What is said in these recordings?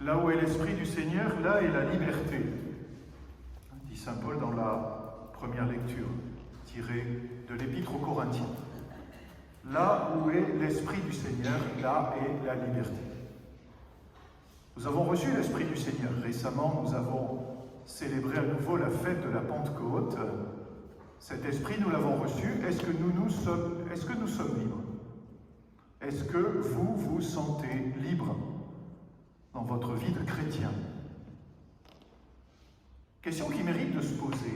Là où est l'Esprit du Seigneur, là est la liberté, dit saint Paul dans la première lecture, tirée de l'Épître aux Corinthiens. Là où est l'Esprit du Seigneur, là est la liberté. Nous avons reçu l'Esprit du Seigneur. Récemment, nous avons célébré à nouveau la fête de la Pentecôte. Cet Esprit, nous l'avons reçu. Est-ce que nous sommes libres? Est-ce que vous vous sentez libre dans votre vie de chrétien? Question qui mérite de se poser.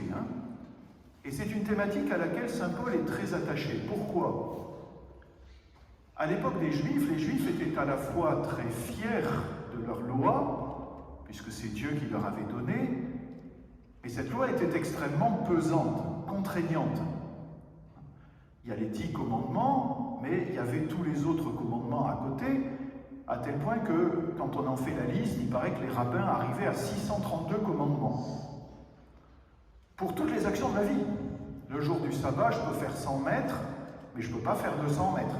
Et c'est une thématique à laquelle saint Paul est très attaché. Pourquoi? À l'époque des Juifs, les Juifs étaient à la fois très fiers de leur loi, puisque c'est Dieu qui leur avait donné, mais cette loi était extrêmement pesante, contraignante. Il y a les 10 commandements, mais il y avait tous les autres commandements à côté, à tel point que, quand on en fait la liste, il paraît que les rabbins arrivaient à 632 commandements. Pour toutes les actions de la vie. Le jour du sabbat, je peux faire 100 mètres, mais je ne peux pas faire 200 mètres.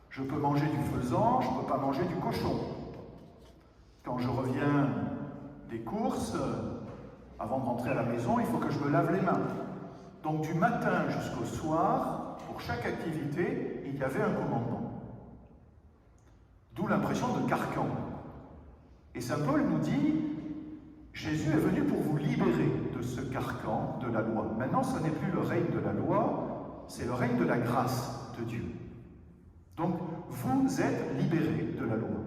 Je peux manger du faisan, je ne peux pas manger du cochon. Quand je reviens des courses, avant de rentrer à la maison, il faut que je me lave les mains. Donc du matin jusqu'au soir, pour chaque activité, il y avait un commandement. D'où l'impression de carcan. Et saint Paul nous dit, Jésus est venu pour vous libérer de ce carcan de la loi. Maintenant, ce n'est plus le règne de la loi, c'est le règne de la grâce de Dieu. Donc, vous êtes libérés de la loi.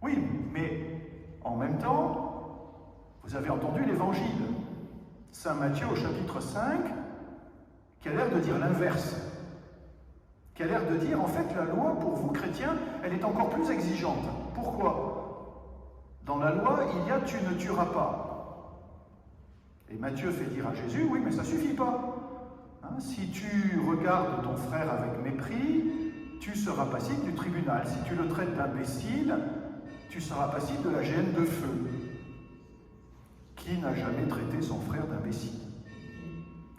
Oui, mais en même temps, vous avez entendu l'Évangile. Saint Matthieu au chapitre 5, qui a l'air de dire l'inverse. Qui a l'air de dire, en fait, la loi, pour vous, chrétiens, elle est encore plus exigeante. Pourquoi? Dans la loi, il y a « tu ne tueras pas ». Et Matthieu fait dire à Jésus, oui, mais ça ne suffit pas. Si tu regardes ton frère avec mépris, tu seras passible du tribunal. Si tu le traites d'imbécile, tu seras passible de la géhenne de feu. Qui n'a jamais traité son frère d'imbécile?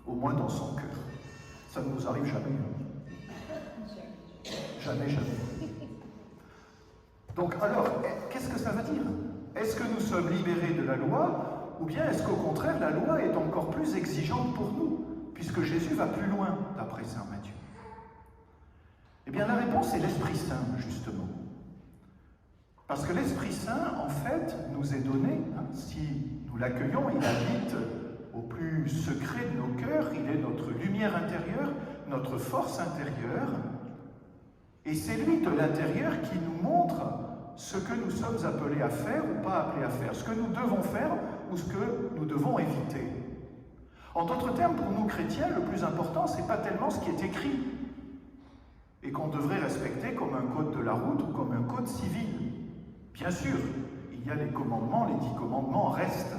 Au moins dans son cœur. Ça ne nous arrive jamais. Jamais, jamais. Donc alors, qu'est-ce que ça veut dire? Est-ce que nous sommes libérés de la loi, ou bien est-ce qu'au contraire, la loi est encore plus exigeante pour nous, puisque Jésus va plus loin, d'après saint Matthieu? Eh bien, la réponse est l'Esprit Saint, justement. Parce que l'Esprit Saint, en fait, nous est donné, si nous l'accueillons, il habite au plus secret de nos cœurs, il est notre lumière intérieure, notre force intérieure, et c'est lui de l'intérieur qui nous montre ce que nous sommes appelés à faire ou pas appelés à faire, ce que nous devons faire ou ce que nous devons éviter. En d'autres termes, pour nous chrétiens, le plus important, ce n'est pas tellement ce qui est écrit et qu'on devrait respecter comme un code de la route ou comme un code civil. Bien sûr, il y a les commandements, les 10 commandements restent.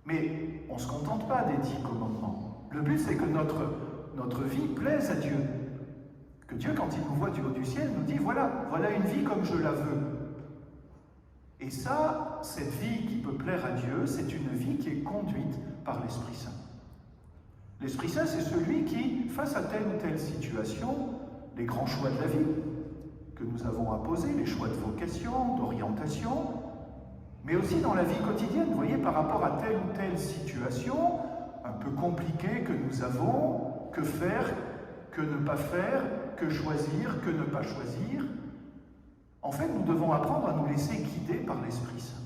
Mais on ne se contente pas des 10 commandements. Le but, c'est que notre vie plaise à Dieu. Que Dieu, quand il nous voit du haut du ciel, nous dit, voilà une vie comme je la veux. Et ça, cette vie qui peut plaire à Dieu, c'est une vie qui est conduite par l'Esprit Saint. L'Esprit Saint, c'est celui qui, face à telle ou telle situation, les grands choix de la vie que nous avons à poser, les choix de vocation, d'orientation, mais aussi dans la vie quotidienne, vous voyez, par rapport à telle ou telle situation un peu compliquée que nous avons, que faire, que ne pas faire, que choisir, que ne pas choisir. En fait, nous devons apprendre à nous laisser guider par l'Esprit Saint.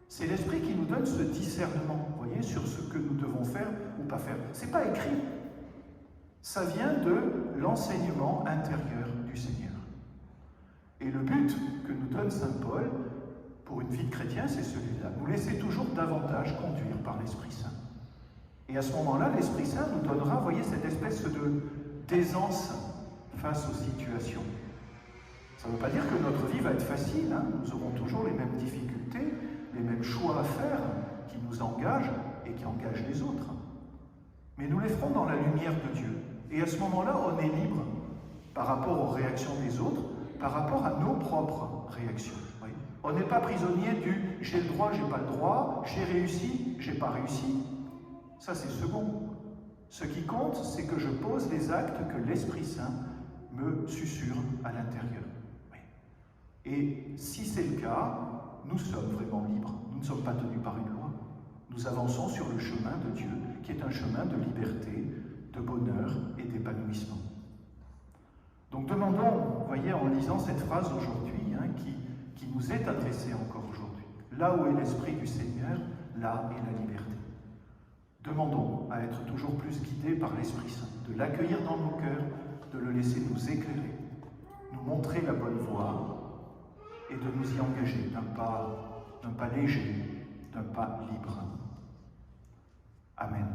C'est l'Esprit qui nous donne ce discernement, vous voyez, sur ce que nous devons faire ou pas faire. Ce n'est pas écrit. Ça vient de l'enseignement intérieur du Seigneur. Et le but que nous donne saint Paul pour une vie de chrétien, c'est celui-là. Nous laisser toujours davantage conduire par l'Esprit Saint. Et à ce moment-là, l'Esprit Saint nous donnera, vous voyez, cette espèce d'aisance face aux situations. Ça ne veut pas dire que notre vie va être facile, nous aurons toujours les mêmes difficultés, les mêmes choix à faire qui nous engagent et qui engagent les autres. Mais nous les ferons dans la lumière de Dieu. Et à ce moment-là, on est libre par rapport aux réactions des autres, par rapport à nos propres réactions. Oui. On n'est pas prisonnier du « j'ai le droit, j'ai pas le droit, j'ai réussi, j'ai pas réussi ». Ça, c'est second. Ce qui compte, c'est que je pose les actes que l'Esprit Saint me susurre à l'intérieur. Oui. Et si c'est le cas, nous sommes vraiment libres. Nous ne sommes pas tenus par une loi. Nous avançons sur le chemin de Dieu, qui est un chemin de liberté, de bonheur et d'épanouissement. Donc demandons, vous voyez, en lisant cette phrase aujourd'hui, qui nous est adressée encore aujourd'hui, là où est l'Esprit du Seigneur, là est la liberté. Demandons à être toujours plus guidés par l'Esprit Saint, de l'accueillir dans nos cœurs, de le laisser nous éclairer, nous montrer la bonne voie et de nous y engager d'un pas léger, d'un pas libre. Amen.